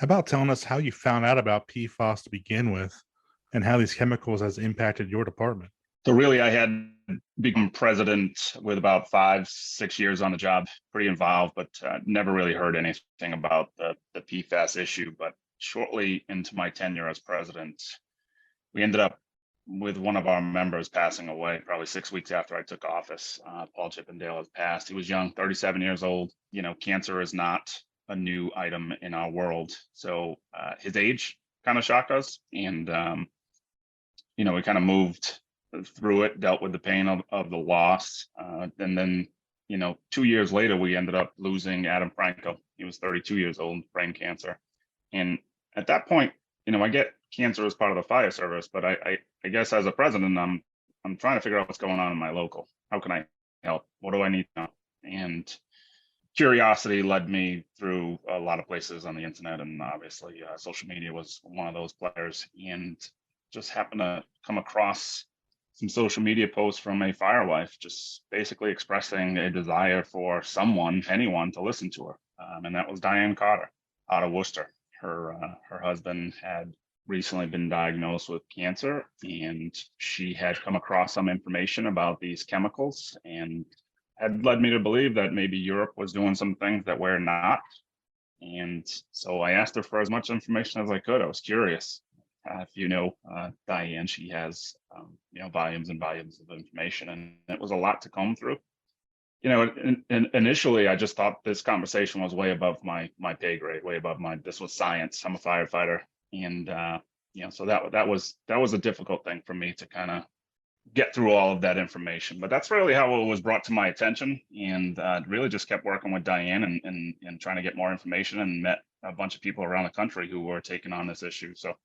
How about telling us how you found out about PFAS to begin with and how these chemicals has impacted your department? So really, I had become president with about 5, 6 years on the job, pretty involved, but never really heard anything about the PFAS issue. But shortly into my tenure as president, we ended up with one of our members passing away probably 6 weeks after I took office. Paul Chippendale has passed. He was young, 37 years old. You know, cancer is not a new item in our world. So his age kind of shocked us. And, we kind of moved through it, dealt with the pain of the loss. And then, 2 years later, we ended up losing Adam Franco. He was 32 years old, brain cancer. And at that point, I get cancer as part of the fire service, but I guess as a president, I'm trying to figure out what's going on in my local. How can I help? What do I need to know? And curiosity led me through a lot of places on the internet, and obviously social media was one of those players. And just happened to come across some social media posts from a fire wife, just basically expressing a desire for anyone to listen to her, and that was Diane Carter out of Worcester. Her husband had recently been diagnosed with cancer, and she had come across some information about these chemicals and had led me to believe that maybe Europe was doing some things that we're not. And so I asked her for as much information as I could. I was curious. If you know Diane, she has volumes and volumes of information, and it was a lot to comb through. Initially, I just thought this conversation was way above my pay grade, way above this was science. I'm a firefighter, and so that was a difficult thing for me to kind of get through all of that information. But that's really how it was brought to my attention, and really just kept working with Diane and trying to get more information, and met a bunch of people around the country who were taking on this issue. So